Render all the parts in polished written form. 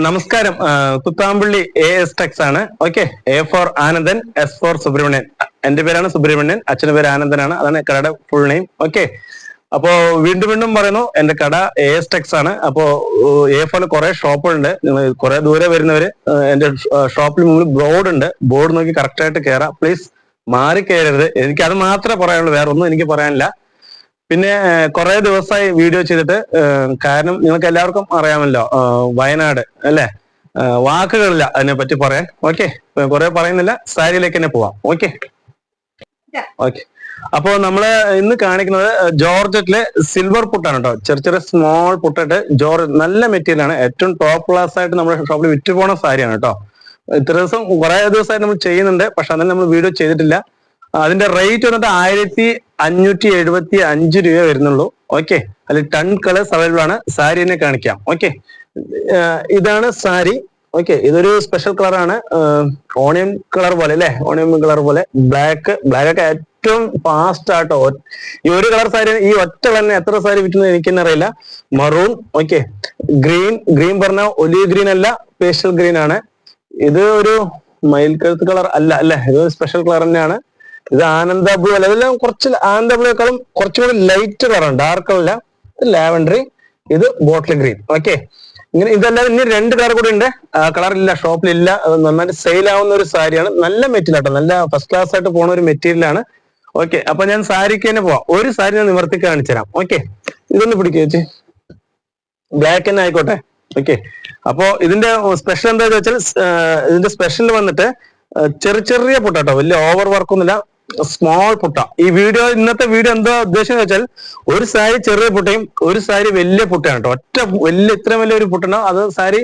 നമസ്കാരം. Kuthampully S tex ആണ്. Okay. A for Anandan, S for Subrahmanyan. എന്റെ പേരാണ് സുബ്രഹ്മണ്യൻ, അച്ഛന്റെ പേര് ആനന്ദനാണ്. അതാണ് കടയുടെ ഫുൾ നെയിം. ഓക്കെ. അപ്പോ വീണ്ടും വീണ്ടും പറയുന്നു, എന്റെ കട എസ് ടെക്സ് ആണ്. അപ്പോ എ ഫോറിൽ കുറെ ഷോപ്പുകളുണ്ട്. നിങ്ങൾ കുറെ ദൂരെ വരുന്നവര് എന്റെ ഷോപ്പിൽ മുമ്പിൽ ബോർഡ് ഉണ്ട്. ബോർഡ് നോക്കി കറക്റ്റ് ആയിട്ട് കയറാം. പ്ലീസ് മാറി കയറരുത്. എനിക്ക് അത് മാത്രമേ പറയാനുള്ളൂ, വേറെ ഒന്നും എനിക്ക് പറയാനില്ല. പിന്നെ കുറെ ദിവസമായി വീഡിയോ ചെയ്തിട്ട്, കാരണം നിങ്ങൾക്ക് എല്ലാവർക്കും അറിയാമല്ലോ, വയനാട് അല്ലെ, വാക്കുകളില്ല അതിനെ പറ്റി പറയാൻ. ഓക്കെ. കുറെ പറയുന്നില്ല, സാരിയിലേക്ക് തന്നെ പോവാം. ഓക്കെ. ഓക്കെ. അപ്പോ നമ്മള് ഇന്ന് കാണിക്കുന്നത് ജോർജറ്റിലെ സിൽവർ പുട്ടാണ് കേട്ടോ. ചെറിയ ചെറിയ സ്മോൾ പുട്ടിട്ട് നല്ല മെറ്റീരിയൽ ആണ്. ഏറ്റവും ടോപ്പ് ക്ലാസ് ആയിട്ട് നമ്മുടെ ഷോപ്പിൽ വിറ്റ് പോണ സാരിയാണ് കേട്ടോ. ഇത്ര കുറെ ദിവസമായിട്ട് നമ്മൾ ചെയ്യുന്നുണ്ട്, പക്ഷെ അതിന് നമ്മൾ വീഡിയോ ചെയ്തിട്ടില്ല. അതിന്റെ റേറ്റ് വന്നിട്ട് 1575 രൂപ വരുന്നുള്ളൂ. ഓക്കെ. അതിൽ 10 കളേഴ്സ് അവൈലബിൾ ആണ്. സാരി തന്നെ കാണിക്കാം. ഓക്കെ. ഇതാണ് സാരി. ഓക്കെ. ഇതൊരു സ്പെഷ്യൽ കളറാണ്, ഓണിയൻ കളർ പോലെ അല്ലെ, ഓണിയൻ കളർ പോലെ. ബ്ലാക്ക് ഒക്കെ ഏറ്റവും ഫാസ്റ്റ് ആട്ടോ. ഈ ഒരു കളർ സാരി, ഈ ഒറ്റ കളറിന് എത്ര സാരി വിറ്റുന്നത് എനിക്കെന്നെ അറിയില്ല. മറൂൺ. ഓക്കെ. ഗ്രീൻ പറഞ്ഞ ഒലിവ് ഗ്രീൻ അല്ല, പേസ്റ്റൽ ഗ്രീൻ ആണ്. ഇത് ഒരു മയിൽ കഴുത്ത് കളർ അല്ല അല്ലെ, ഇത് സ്പെഷ്യൽ കളർ തന്നെയാണ്. ഇത് ആനന്ദ ബ്ലൂ അല്ല, ഇതെല്ലാം കുറച്ച് ആനന്ദ ബ്ലൂക്കാളും കുറച്ചുകൂടി ലൈറ്റ് കളറാണ്, ഡാർക്ക് അല്ല. ലാവൻഡറി, ഇത് ബോട്ടിൽ ഗ്രീൻ. ഓക്കെ. ഇങ്ങനെ ഇതെല്ലാം ഇനി 2 കളർ കൂടി ഉണ്ട്. കളർ ഇല്ല, ഷോപ്പിലില്ല. നന്നായിട്ട് സെയിൽ ആവുന്ന ഒരു സാരിയാണ്. നല്ല മെറ്റീരിയൽ ആട്ടോ, നല്ല ഫസ്റ്റ് ക്ലാസ് ആയിട്ട് പോണ ഒരു മെറ്റീരിയലാണ്. ഓക്കെ. അപ്പൊ ഞാൻ സാരിക്ക് തന്നെ പോവാം. ഒരു സാരി ഞാൻ നിവർത്തി കാണിച്ചു തരാം. ഓക്കെ. ഇതൊന്ന് പിടിക്കുക ചേച്ചി, ബ്ലാക്ക് തന്നെ ആയിക്കോട്ടെ. ഓക്കെ. അപ്പോ ഇതിന്റെ സ്പെഷ്യൽ എന്താന്ന് വെച്ചാൽ, ഇതിന്റെ സ്പെഷ്യൽ വന്നിട്ട് ചെറിയ പുട്ടാട്ടോ, വലിയ ഓവർ വർക്കൊന്നുമില്ല, സ്മോൾ പുട്ട. ഇന്നത്തെ വീഡിയോ എന്താ ഉദ്ദേശം വെച്ചാൽ, ഒരു സാരി ചെറിയ പുട്ടയും ഒരു സാരി വലിയ പുട്ടയാണ് കേട്ടോ. ഇത്രയും വലിയ ഒരു പുട്ടുണ്ടാവും. അത് സാരി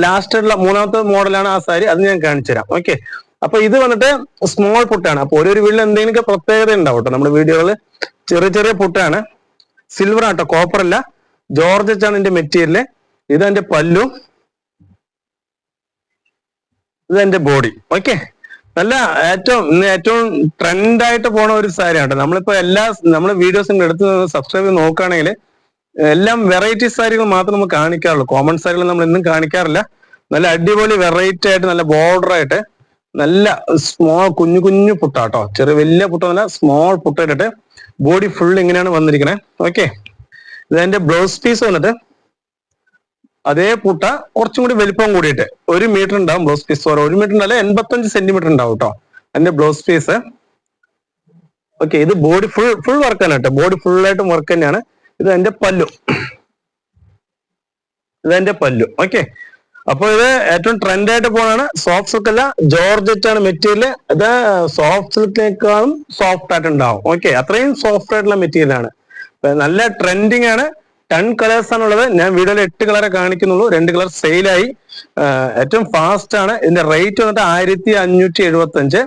ലാസ്റ്റ് ആയിട്ടുള്ള 3ാമത്തെ മോഡലാണ് ആ സാരി. അത് ഞാൻ കാണിച്ചു തരാം. ഓക്കെ. അപ്പൊ ഇത് വന്നിട്ട് സ്മോൾ പുട്ടാണ്. അപ്പൊ ഒരു വീട്ടിൽ എന്തെങ്കിലുമൊക്കെ പ്രത്യേകത ഉണ്ടാവും കേട്ടോ. നമ്മുടെ വീഡിയോകള് ചെറിയ പുട്ടാണ്. സിൽവർ ആട്ടോ, കോപ്പർ അല്ല. ജോർജറ്റ് ആണ് ഇതിന്റെ മെറ്റീരിയല്. ഇതെന്റെ പല്ലു, ഇതെന്റെ ബോഡി. ഓക്കെ. നല്ല ഏറ്റവും ട്രെൻഡായിട്ട് പോണ ഒരു സാരിയാണ്. നമ്മളിപ്പോ നമ്മളെ വീഡിയോസ് എടുത്ത് സബ്സ്ക്രൈബ് ചെയ്ത് നോക്കുകയാണെങ്കിൽ എല്ലാം വെറൈറ്റി സാരികൾ മാത്രം നമുക്ക് കാണിക്കാറുള്ളൂ. കോമൺ സാരികൾ നമ്മൾ ഇന്നും കാണിക്കാറില്ല. നല്ല അടിപൊളി വെറൈറ്റി ആയിട്ട്, നല്ല ബോർഡർ ആയിട്ട്, നല്ല സ്മോൾ കുഞ്ഞു പുട്ടാട്ടോ. വലിയ പുട്ടല്ല, സ്മോൾ പുട്ടായിട്ടിട്ട് ബോഡി ഫുൾ ഇങ്ങനെയാണ് വന്നിരിക്കണേ. ഓക്കെ. ഇതെന്റെ ബ്ലൗസ് പീസ് വന്നിട്ട് അതേ പുട്ട കുറച്ചും കൂടി വലിപ്പം കൂടിയിട്ട് 1 മീറ്റർ ഉണ്ടാവും ബ്ലൗസ് പീസ്. 1 മീറ്റർ അല്ല, 85 സെന്റിമീറ്റർ ഉണ്ടാവും കേട്ടോ എന്റെ ബ്ലൗസ് പീസ്. ഓക്കെ. ഇത് ബോഡി ഫുൾ വർക്ക് ആണ് കേട്ടോ. ബോഡി ഫുള്ളായിട്ടും വർക്ക് തന്നെയാണ്. ഇത് എന്റെ പല്ലു, ഇതെന്റെ പല്ലു. ഓക്കെ. അപ്പൊ ഇത് ഏറ്റവും ട്രെൻഡായിട്ട് പോണാണ്. സോഫ്റ്റ് സിൽക്ക് അല്ല, ജോർജറ്റ് ആണ് മെറ്റീരിയൽ. ഇത് സോഫ്റ്റ് സിൽക്കിനേക്കാളും സോഫ്റ്റ് ആയിട്ട് ഉണ്ടാവും. ഓക്കെ. അത്രയും സോഫ്റ്റ് ആയിട്ടുള്ള മെറ്റീരിയൽ ആണ്. നല്ല ട്രെൻഡിങ് ആണ്. 10 കളേഴ്സ് ആണുള്ളത്. ഞാൻ വീഡിയോയിൽ 8 കളറെ കാണിക്കുന്നുള്ളൂ. 2 കളർ സെയിലായി. ഏറ്റവും ഫാസ്റ്റ് ആണ്. ഇതിന്റെ റേറ്റ് വന്നിട്ട് 1575,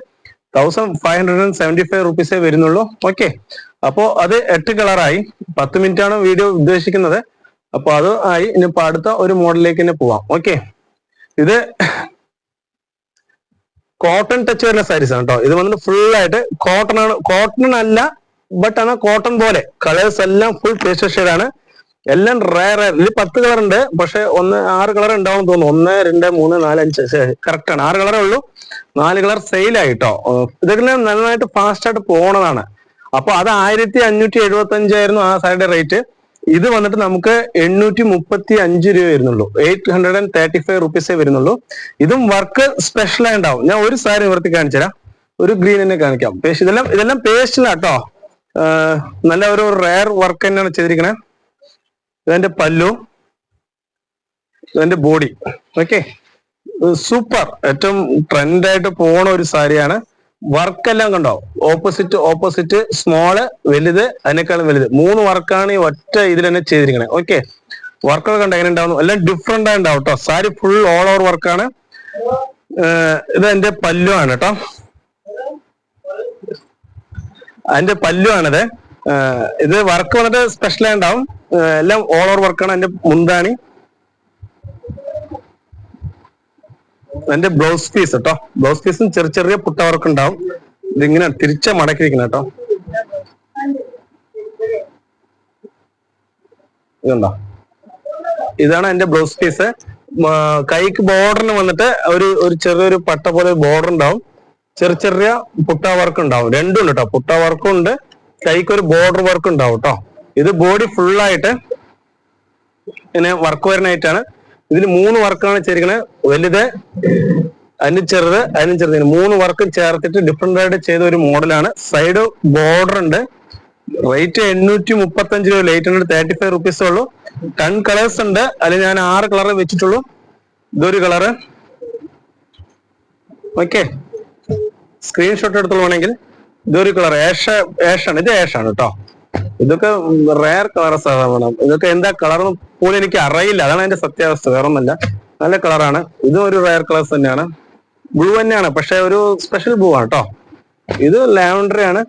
1575 റുപ്പീസേ വരുന്നുള്ളൂ. ഓക്കെ. അപ്പോ അത് 8 കളറായി. 10 മിനിറ്റ് ആണ് വീഡിയോ ഉദ്ദേശിക്കുന്നത്. അപ്പൊ അത് ആയി. ഇനിയിപ്പോ അടുത്ത ഒരു മോഡലിലേക്ക് തന്നെ പോവാം. ഓക്കെ. ഇത് കോട്ടൺ ടച്ച് വരുന്ന സാരീസ് ആണ് കേട്ടോ. ഇത് വന്നിട്ട് ഫുൾ ആയിട്ട് കോട്ടൺ ആണ്. കോട്ടൺ അല്ല, ബട്ട് ആണ് കോട്ടൺ പോലെ. കളേഴ്സ് എല്ലാം ഫുൾ പേസ്റ്റൽ ഷെയ്ഡാണ്. എല്ലാം റയർ. ഇതിൽ 10 കളർ ഉണ്ട്, പക്ഷെ 6 കളർ ഉണ്ടാവും തോന്നുന്നു. 1, 2, 3, 4, 5 കറക്റ്റ് ആണ്. 6 കളറേ ഉള്ളൂ. 4 കളർ സെയിലായിട്ടോ. ഇതൊക്കെ നന്നായിട്ട് ഫാസ്റ്റ് ആയിട്ട് പോണതാണ്. അപ്പൊ അത് 1575 ആയിരുന്നു ആ സാരിയുടെ റേറ്റ്. ഇത് വന്നിട്ട് നമുക്ക് 835 രൂപ വരുന്നുള്ളൂ. 835 റുപ്പീസേ വരുന്നുള്ളൂ. ഇതും വർക്ക് സ്പെഷ്യൽ ആയിട്ടുണ്ടാവും. ഞാൻ ഒരു സാരി നിവർത്തി കാണിച്ചു തരാം. ഒരു ഗ്രീൻ തന്നെ കാണിക്കാം. ഇതെല്ലാം പേസ്റ്റിലാട്ടോ. നല്ല ഒരു റയർ വർക്ക് തന്നെയാണ് ചെയ്തിരിക്കണേ. ഇതെന്റെ പല്ലു, ഇതെന്റെ ബോഡി. ഓക്കെ. സൂപ്പർ. ഏറ്റവും ട്രെൻഡായിട്ട് പോണ ഒരു സാരിയാണ്. വർക്കെല്ലാം കണ്ടോ, ഓപ്പോസിറ്റ് സ്മോള്, വലുത്, അതിനേക്കാളും വലുത്. 3 വർക്കാണ് ഈ ഒറ്റ ഇതിൽ തന്നെ ചെയ്തിരിക്കണേ. ഓക്കെ. വർക്കൊക്കെ കണ്ടോ എങ്ങനെ ഉണ്ടാവുന്നു. എല്ലാം ഡിഫറെന്റ് ആയി ഉണ്ടാവും കേട്ടോ. സാരി ഫുൾ ഓൾ ഓവർ വർക്കാണ്. ഇത് എന്റെ പല്ലു ആണ് കേട്ടോ. അതിന്റെ പല്ലു ആണിത്. ഇത് വർക്ക് വന്നിട്ട് സ്പെഷ്യൽ ആയി ഉണ്ടാവും. എല്ലാം ഓൾ ഓവർ വർക്കാണ്. എന്റെ മുന്താണി, എന്റെ ബ്ലൗസ് പീസ് കേട്ടോ. ബ്ലൗസ് പീസും ചെറിയ പുട്ട വർക്ക് ഉണ്ടാവും. ഇതിങ്ങനെ തിരിച്ച മടക്കിയിരിക്കണം കേട്ടോ. ഇതുണ്ടോ, ഇതാണ് എന്റെ ബ്ലൗസ് പീസ്. കൈക്ക് ബോർഡറിന് വന്നിട്ട് ഒരു ചെറിയൊരു പട്ട പോലെ ബോർഡർ ഉണ്ടാവും, ചെറിയ പുട്ട വർക്ക് ഉണ്ടാവും, രണ്ടും ഉണ്ട് കേട്ടോ. പുട്ട വർക്കും ഉണ്ട്, കൈക്ക് ഒരു ബോർഡർ വർക്ക് ഉണ്ടാവും കേട്ടോ. ഇത് ബോഡി ഫുള്ളായിട്ട് ഇങ്ങനെ വർക്ക് വരുന്നതായിട്ടാണ്. ഇതിൽ 3 വർക്കാണ് ചെയ്തിരിക്കുന്നത്. വലുത്, അതിന് ചെറുത്, അതിനും ചെറുത്, 3 വർക്കും ചേർത്തിട്ട് ഡിഫറെന്റ് ആയിട്ട് ചെയ്ത ഒരു മോഡലാണ്. സൈഡ് ബോർഡർ ഉണ്ട്. റേറ്റ് 835 രൂപ, 835 റുപ്പീസേ ഉള്ളൂ. 10 കളേഴ്സ് ഉണ്ട്. അതിൽ ഞാൻ 6 കളർ വെച്ചിട്ടുള്ളൂ. ഇതൊരു കളറ്. ഓക്കെ, സ്ക്രീൻഷോട്ട് എടുത്തോളുവാണെങ്കിൽ ഇതൊരു കളർ ആഷാണ്. ഇത് ആഷാണ് കേട്ടോ. ഇതൊക്കെ റയർ കളർസ് വേണം. ഇതൊക്കെ എന്താ കളർ പോലും എനിക്ക് അറിയില്ല, അതാണ് അതിന്റെ സത്യാവസ്ഥ, വേറെ ഒന്നല്ല. നല്ല കളറാണ്. ഇതും ഒരു റയർ കളേഴ്സ് തന്നെയാണ്. ബ്ലൂ തന്നെയാണ്, പക്ഷെ ഒരു സ്പെഷ്യൽ ബ്ലൂ ആണ് കേട്ടോ. ഇത് ലാവൻഡറി ആണ്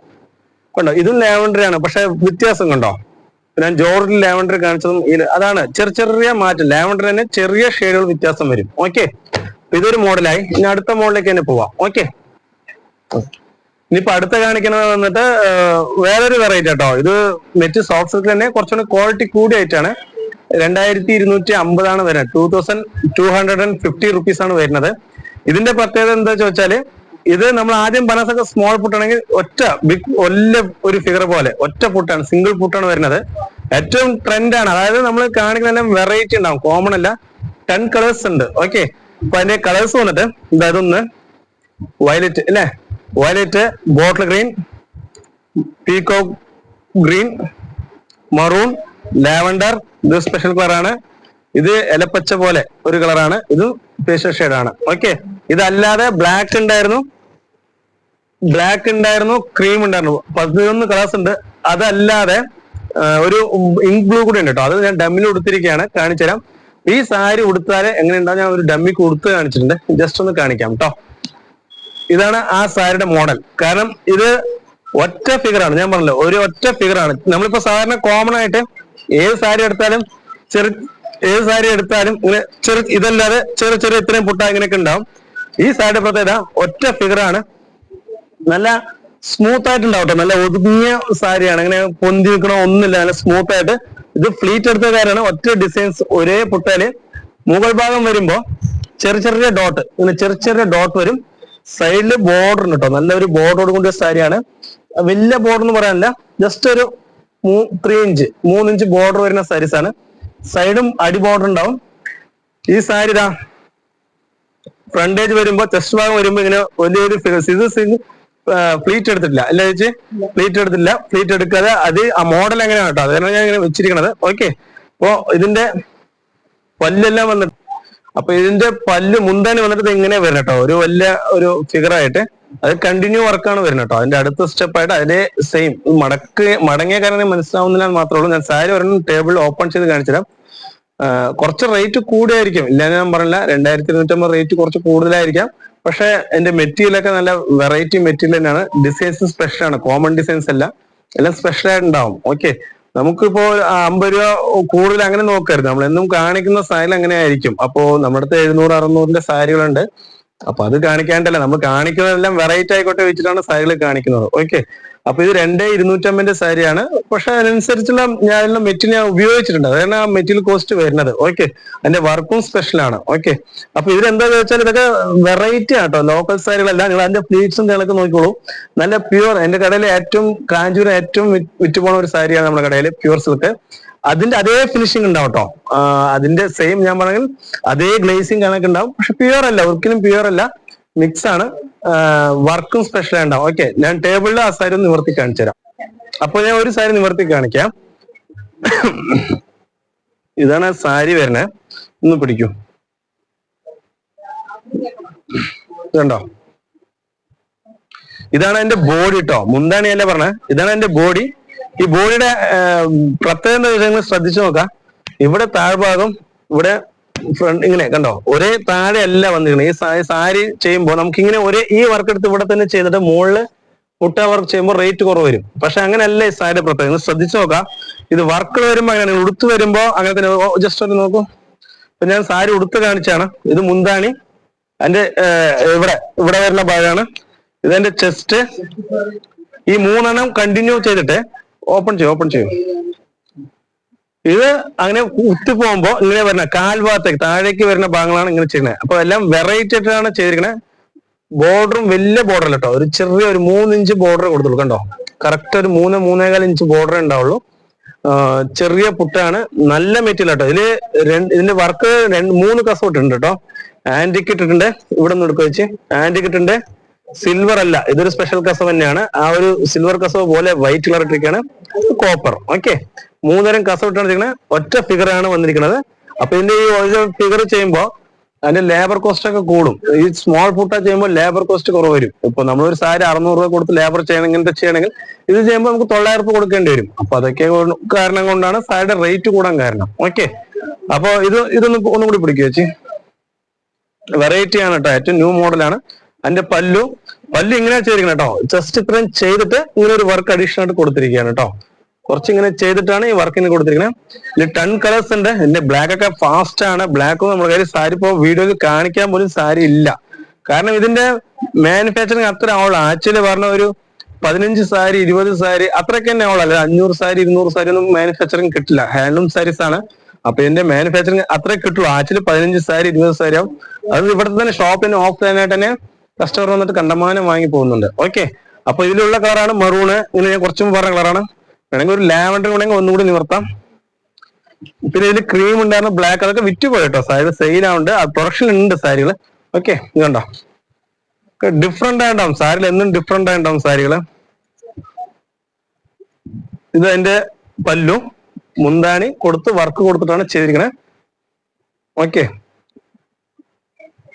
കണ്ടോ, ഇതും ലാവൻഡറി ആണ്, പക്ഷെ വ്യത്യാസം കണ്ടോ. ഞാൻ ജോർജിൽ ലാവൻഡറി കാണിച്ചതും അതാണ് ചെറിയ മാറ്റം. ലാവൻഡറി തന്നെ ചെറിയ ഷെയ്ഡുകൾ വ്യത്യാസം വരും. ഓക്കെ, ഇതൊരു മോഡലായി. ഇനി അടുത്ത മോഡലിലേക്ക് തന്നെ പോവാം. ഓക്കെ, ഇനിയിപ്പോ അടുത്ത കാണിക്കുന്നത് വന്നിട്ട് വേറൊരു വെറൈറ്റി കേട്ടോ. ഇത് നെറ്റ് സോഫ്റ്റ് സിൽക്ക് തന്നെ കുറച്ചുകൂടി ക്വാളിറ്റി കൂടിയായിട്ടാണ്. 2250 വരുന്നത്. 2250 റുപ്പീസ് ആണ് വരുന്നത്. ഇതിന്റെ പ്രത്യേകത എന്താ ചോദിച്ചാല്, ഇത് നമ്മൾ ആദ്യം പറഞ്ഞൊക്കെ സ്മോൾ പുട്ടാണെങ്കിൽ ഒറ്റ ഒരു ഫിഗർ പോലെ ഒറ്റ പുട്ടാണ്, സിംഗിൾ പുട്ടാണ് വരുന്നത്. ഏറ്റവും ട്രെൻഡാണ്, അതായത് നമ്മൾ കാണിക്കുന്ന വെറൈറ്റി ഉണ്ടാവും, കോമൺ അല്ല. 10 കളേഴ്സ് ഉണ്ട്. ഓക്കെ, അപ്പൊ അതിന്റെ കളേഴ്സ് വന്നിട്ട് ഇതൊന്ന് വയലറ്റ് അല്ലേ, violet, bottle green, peacock green, maroon, lavender. ഇത് സ്പെഷ്യൽ കളറാണ്. ഇത് ഇലപ്പച്ച പോലെ ഒരു കളറാണ്. ഇത് പേസ്റ്റൽ ഷെയ്ഡാണ്. ഓക്കെ, ഇതല്ലാതെ ബ്ലാക്ക് ഉണ്ടായിരുന്നു, ക്രീം ഉണ്ടായിരുന്നു. 11 കളേഴ്സ് ഉണ്ട്. അതല്ലാതെ ഒരു ഇങ്ക് ബ്ലൂ കൂടെ ഉണ്ട് കേട്ടോ. അത് ഞാൻ ഡമ്മിൽ ഉടുത്തിരിക്കുകയാണ്, കാണിച്ചുതരാം. ഈ സാരി ഉടുത്താല് എങ്ങനെ ഉണ്ടാവും ഞാൻ ഒരു ഡമ്മി കൊടുത്ത് കാണിച്ചിട്ടുണ്ട്, ജസ്റ്റ് ഒന്ന് കാണിക്കാം കേട്ടോ. ഇതാണ് ആ സാരിയുടെ മോഡൽ. കാരണം ഇത് ഒറ്റ ഫിഗറാണ്, ഞാൻ പറഞ്ഞല്ലോ, ഒരു ഒറ്റ ഫിഗറാണ്. നമ്മളിപ്പോ സാധാരണ കോമൺ ആയിട്ട് ഏത് സാരി എടുത്താലും ഇങ്ങനെ ഇതല്ലാതെ ചെറിയ ഇത്രയും പുട്ട ഇങ്ങനെയൊക്കെ ഉണ്ടാവും. ഈ സാരിയുടെ പ്രത്യേകത ഒറ്റ ഫിഗറാണ്, നല്ല സ്മൂത്ത് ആയിട്ടുണ്ടാവും കേട്ടോ. നല്ല ഒതുങ്ങിയ സാരിയാണ്, അങ്ങനെ പൊന്തി നിൽക്കണോ ഒന്നുമില്ല, നല്ല സ്മൂത്ത് ആയിട്ട്. ഇത് ഫ്ലീറ്റ് എടുത്ത കാര്യമാണ്. ഒറ്റ ഡിസൈൻസ് ഒരേ പുട്ടയില് മുകൾ ഭാഗം വരുമ്പോ ചെറിയ ഡോട്ട്, ഇങ്ങനെ ചെറിയ ഡോട്ട് വരും. സൈഡില് ബോർഡർ ഉണ്ട് കേട്ടോ, നല്ലൊരു ബോർഡറോട് കൂടിയ സാരിയാണ്. വലിയ ബോർഡർ എന്ന് പറയാനില്ല, ജസ്റ്റ് ഒരു 3 ഇഞ്ച് ബോർഡർ വരുന്ന സാരീസ് ആണ്. സൈഡും അടി ബോർഡർ ഉണ്ടാവും. ഈ സാരി ഇതാ ഫ്രണ്ടേജ് വരുമ്പോ, ചെസ്റ്റ് ഭാഗം വരുമ്പോ ഇങ്ങനെ വലിയൊരു ഫിഗേഴ്സ്. ഇത് ഫ്ലീറ്റ് എടുത്തിട്ടില്ല അല്ല ചേച്ചി, ഫ്ലീറ്റ് എടുക്കാതെ അത് ആ മോഡൽ എങ്ങനെയാണ് കേട്ടോ, അതാണ് ഞാൻ ഇങ്ങനെ വെച്ചിരിക്കണത്. ഓക്കെ, അപ്പോ ഇതിന്റെ പല്ലെല്ലാം വന്നിട്ട്, അപ്പൊ ഇതിന്റെ പല്ല് മുന്താനി വന്നിട്ട് ഇങ്ങനെ വരണം കേട്ടോ, ഒരു ഫിഗറായിട്ട്. അത് കണ്ടിന്യൂ വർക്കാണ് വരുന്നത് കേട്ടോ. അതിന്റെ അടുത്ത സ്റ്റെപ്പായിട്ട് അതിന്റെ സെയിം മടങ്ങിയ കാരണം മനസ്സിലാവുന്നില്ല എന്ന് മാത്രമേ ഉള്ളൂ. ഞാൻ സാരി ഒരെണ്ണം ടേബിൾ ഓപ്പൺ ചെയ്ത് കാണിച്ചുതരാം. കുറച്ച് റേറ്റ് കൂടിയായിരിക്കും, ഇല്ല ഞാൻ പറഞ്ഞില്ല, 2250 റേറ്റ് കുറച്ച് കൂടുതലായിരിക്കാം. പക്ഷെ എന്റെ മെറ്റീരിയലൊക്കെ നല്ല വെറൈറ്റി മെറ്റീരിയൽ തന്നെയാണ്. ഡിസൈൻസ് സ്പെഷ്യൽ ആണ്, കോമൺ ഡിസൈൻസ് അല്ല, എല്ലാം സ്പെഷ്യൽ ആയിട്ടുണ്ടാവും. ഓക്കെ, നമുക്കിപ്പോ 50 രൂപ കൂടുതൽ അങ്ങനെ നോക്കരുത്, നമ്മൾ എന്നും കാണിക്കുന്ന സാരി അങ്ങനെ ആയിരിക്കും. അപ്പോ നമ്മുടെ അടുത്ത് 700-600 സാരികളുണ്ട്. അപ്പൊ അത് കാണിക്കാണ്ടല്ല, നമ്മൾ കാണിക്കുന്നതെല്ലാം വെറൈറ്റി ആയിക്കോട്ടെ വെച്ചിട്ടാണ് സാരികൾ കാണിക്കുന്നത്. ഓക്കെ, അപ്പൊ ഇത് 2250 സാരിയാണ്. പക്ഷെ അതിനനുസരിച്ചുള്ള ഞാൻ മെറ്റീരിയൽ ഞാൻ ഉപയോഗിച്ചിട്ടുണ്ട്, അതാണ് ആ മെറ്റീരിയൽ കോസ്റ്റ് വരുന്നത്. ഓക്കെ, അതിന്റെ വർക്കും സ്പെഷ്യൽ ആണ്. ഓക്കെ, അപ്പൊ ഇതിലെന്താ വെച്ചാൽ ഇതൊക്കെ വെറൈറ്റി ആട്ടോ, ലോക്കൽ സാരികളല്ല. നിങ്ങൾ അതിന്റെ പ്ലീറ്റ്സും നിങ്ങൾക്ക് നോക്കിക്കോളൂ, നല്ല പ്യുവർ. എന്റെ കടയിൽ കാഞ്ചൂരം ഏറ്റവും വിറ്റുപോണ ഒരു സാരിയാണ് നമ്മുടെ കടയിൽ, പ്യുവർ സിൽക്ക്. അതിന്റെ അതേ ഫിനിഷിംഗ് ഉണ്ടാവും കേട്ടോ, അതിന്റെ സെയിം ഞാൻ പറഞ്ഞെങ്കിൽ അതേ ഗ്ലേസിംഗ് കണക്ക് ഉണ്ടാവും. പക്ഷെ പ്യുവർ അല്ല, ഒരിക്കലും പ്യുവർ അല്ല, മിക്സ് ആണ്. വർക്കും സ്പെഷ്യൽ ഉണ്ടാവും. ഓക്കെ, ഞാൻ ടേബിളിൽ ആ സാരി ഒന്ന് നിവർത്തി കാണിച്ചു തരാം. അപ്പൊ ഞാൻ ഒരു സാരി നിവർത്തി കാണിക്കാം. ഇതാണ് സാരി വരുന്നത്, ഒന്ന് പിടിക്കൂ, ഇതുണ്ടോ. ഇതാണ് എന്റെ ബോഡി കേട്ടോ, മുന്താണിയല്ലേ പറഞ്ഞത്, ഇതാണ് എന്റെ ബോഡി. ഈ ബോഡിയുടെ പ്രത്യേകത ശ്രദ്ധിച്ചു നോക്കാം. ഇവിടെ താഴ്ഭാഗം, ഇവിടെ ഫ്രണ്ട് ഇങ്ങനെ കണ്ടോ, ഒരേ താഴെ അല്ല വന്നിരിക്കുന്നത്. ഈ സാരി ചെയ്യുമ്പോൾ നമുക്ക് ഇങ്ങനെ ഈ വർക്ക് എടുത്ത് ഇവിടെ തന്നെ ചെയ്തിട്ട് മുകളില് പുട്ട വർക്ക് ചെയ്യുമ്പോൾ റേറ്റ് കുറവ് വരും. പക്ഷെ അങ്ങനെയല്ല ഈ സാരിയുടെ പ്രത്യേകത, ശ്രദ്ധിച്ചു നോക്കാം. ഇത് വർക്ക് വരുമ്പോ അങ്ങനെ ഉടുത്ത് വരുമ്പോ അങ്ങനെ തന്നെ. ജസ്റ്റ് ഒന്ന് നോക്കൂ, ഇപ്പൊ ഞാൻ സാരി ഉടുത്ത് കാണിച്ചാണ്. ഇത് മുന്താണി, അതിന്റെ ഇവിടെ വരുന്ന ഭാഗമാണ്. ഇതെന്റെ ചെസ്റ്റ്. ഈ 3 കണ്ടിന്യൂ ചെയ്തിട്ട് ഓപ്പൺ ചെയ്യും. ഇത് അങ്ങനെ കുത്തി പോകുമ്പോ ഇങ്ങനെ വരുന്ന കാൽഭാഗത്തേക്ക് താഴേക്ക് വരുന്ന ഭാഗങ്ങളാണ് ഇങ്ങനെ ചെയ്യുന്നത്. അപ്പൊ എല്ലാം വെറൈറ്റി ആയിട്ടാണ് ചെയ്തിരിക്കുന്നത്. ബോർഡറും വലിയ ബോർഡർ അല്ല കേട്ടോ, ഒരു ചെറിയ ഒരു 3 ഇഞ്ച് ബോർഡർ കൊടുത്തുള്ളൂ കണ്ടോ. കറക്റ്റ് ഒരു 3-3.25 ഇഞ്ച് ബോർഡർ ഉണ്ടാവുള്ളൂ. ചെറിയ പുട്ടാണ്, നല്ല മെറ്റീരിയൽ കേട്ടോ. ഇതിന്റെ വർക്ക് 3 കസവ് ഇട്ടിട്ടുണ്ട് കേട്ടോ. ആന്റിക്ക് ഇട്ടിട്ടുണ്ട്, ഇവിടെ നിന്ന് എടുക്കുക വെച്ച് ആന്റിക്ക് ഇട്ടിട്ടുണ്ട്. സിൽവർ അല്ല, ഇതൊരു സ്പെഷ്യൽ കസവ് തന്നെയാണ്. ആ ഒരു സിൽവർ കസവ് പോലെ വൈറ്റ് കളർ ഇട്ടിരിക്കുകയാണ്, കോപ്പർ. ഓക്കെ, 3 തരം കസവ് ഇട്ടാണ് ഇരിക്കുന്നത്. ഒറ്റ ഫിഗർ ആണ് വന്നിരിക്കുന്നത്. അപ്പൊ ഇതിന്റെ ഈ ഒറിജിനൽ ഫിഗർ ചെയ്യുമ്പോൾ അതിന്റെ ലേബർ കോസ്റ്റ് ഒക്കെ കൂടും. ഈ സ്മോൾ പുട്ട ചെയ്യുമ്പോൾ ലേബർ കോസ്റ്റ് കുറവ് വരും. ഇപ്പൊ നമ്മളൊരു സാരി 600 രൂപ കൊടുത്ത് ലേബർ ചെയ്യണം, ഇങ്ങനത്തെ ചെയ്യണമെങ്കിൽ ഇത് ചെയ്യുമ്പോൾ നമുക്ക് 900 രൂപ കൊടുക്കേണ്ടി വരും. അപ്പൊ അതൊക്കെ കാരണം കൊണ്ടാണ് സാരിയുടെ റേറ്റ് കൂടാൻ കാരണം. ഓക്കെ, അപ്പൊ ഇതൊന്നും ഒന്നും കൂടി പിടിക്കുക വെച്ച്. വെറൈറ്റി ആണ് കേട്ടോ, ഏറ്റവും ന്യൂ മോഡലാണ്. അതിന്റെ പല്ലു ഇങ്ങനെ ചെയ്തിരിക്കണം കേട്ടോ. ജസ്റ്റ് ഇത്രയും ചെയ്തിട്ട് ഇങ്ങനെ ഒരു വർക്ക് അഡീഷണൽ ആയിട്ട് കൊടുത്തിരിക്കുകയാണ് കേട്ടോ. കുറച്ചിങ്ങനെ ചെയ്തിട്ടാണ് ഈ വർക്കിന് കൊടുത്തിരിക്കുന്നത്. ഇതിൽ 10 കളേഴ്സ് ഉണ്ട്. ഇതിന്റെ ബ്ലാക്ക് ഒക്കെ ഫാസ്റ്റ് ആണ്. ബ്ലാക്കും നമ്മുടെ കയ്യിൽ സാരി ഇപ്പോ വീഡിയോയിൽ കാണിക്കാൻ പോലും സാരി ഇല്ല. കാരണം ഇതിന്റെ മാനുഫാക്ചറിങ് അത്ര ആവുള്ളൂ. ആക്ച്വലി പറഞ്ഞ ഒരു 15 സാരി 20 സാരി അത്രയൊക്കെ തന്നെ ആവുള്ളൂ. അല്ല 500 സാരി 200 സാരി ഒന്നും മാനുഫാക്ചറിങ് കിട്ടില്ല. ഹാൻഡ്ലൂം സാരീസ് ആണ്. അപ്പൊ ഇതിന്റെ മാനുഫാക്ചറിങ് അത്രേ കിട്ടുള്ളൂ. ആക്ച്വലി 15 സാരി 20 സാരി ആവും. അത് ഇവിടുത്തെ തന്നെ ഷോപ്പിന് ഓഫ്ലൈൻ ആയിട്ട് തന്നെ കസ്റ്റമർ വന്നിട്ട് കണ്ടമാനം വാങ്ങി പോകുന്നുണ്ട്. ഓക്കെ, അപ്പൊ ഇതിലുള്ള കളറാണ് മെറൂണ്. ഇങ്ങനെ ഞാൻ കുറച്ചും പറഞ്ഞ കളറാണ്. വേണമെങ്കിൽ ഒരു ലാവൻഡർ വേണമെങ്കിൽ ഒന്നുകൂടി നിവർത്താം. പിന്നെ ഇതിൽ ക്രീം ഉണ്ടായിരുന്നു, ബ്ലാക്ക്, അതൊക്കെ വിറ്റുപോയി കേട്ടോ. സാരി സെയിൽ ആവുന്നുണ്ട്, പ്രൊഡക്ഷൻ ഉണ്ട് സാരികള്. ഓക്കെ, ഇത് കണ്ടോ, ഡിഫറെന്റ് ആയിട്ടുണ്ടാവും സാരികൾ, എന്നും ഡിഫറെന്റ് ആയിട്ടുണ്ടാവും സാരികള്. ഇത് അതിന്റെ പല്ലു, മുന്താണി കൊടുത്ത് വർക്ക് കൊടുത്തിട്ടാണ് ചെയ്തിരിക്കണേ. ഓക്കെ,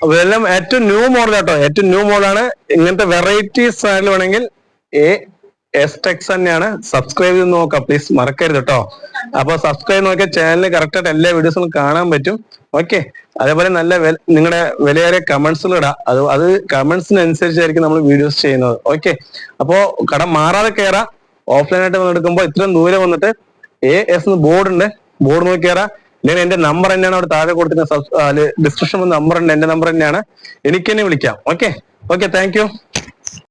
അതെല്ലാം ഏറ്റവും ന്യൂ മോഡൽ കേട്ടോ, ഏറ്റവും ന്യൂ മോഡലാണ്. ഇങ്ങനത്തെ വെറൈറ്റി സാരികൾ വേണമെങ്കിൽ എസ് തന്നെയാണ്. സബ്സ്ക്രൈബ് ചെയ്ത് നോക്കാം പ്ലീസ്, മറക്കരുത് കേട്ടോ. അപ്പൊ സബ്സ്ക്രൈബ് നോക്കിയാൽ ചാനലിൽ കറക്റ്റ് ആയിട്ട് എല്ലാ വീഡിയോസും കാണാൻ പറ്റും. ഓക്കെ, അതേപോലെ നല്ല നിങ്ങളുടെ വിലയേറിയ കമന്റ്സുകൾ ഇടാം. അത് കമന്റ്സിനനുസരിച്ചായിരിക്കും നമ്മൾ വീഡിയോസ് ചെയ്യുന്നത്. ഓക്കെ, അപ്പോ കട മാറാതെ കയറാം. ഓഫ്ലൈൻ ആയിട്ട് എടുക്കുമ്പോൾ ഇത്രയും ദൂരം വന്നിട്ട് AS ബോർഡ് ഉണ്ട്, ബോർഡ് നോക്കി കയറാം. ഇല്ലെങ്കിൽ എന്റെ നമ്പർ തന്നെയാണ് അവിടെ താഴെ കൊടുത്തിരിക്കുന്നത്. ഡിസ്ക്രിപ്ഷൻ നമ്പർ ഉണ്ട്, എന്റെ നമ്പർ തന്നെയാണ്. എനിക്ക് തന്നെ വിളിക്കാം. Okay, thank you.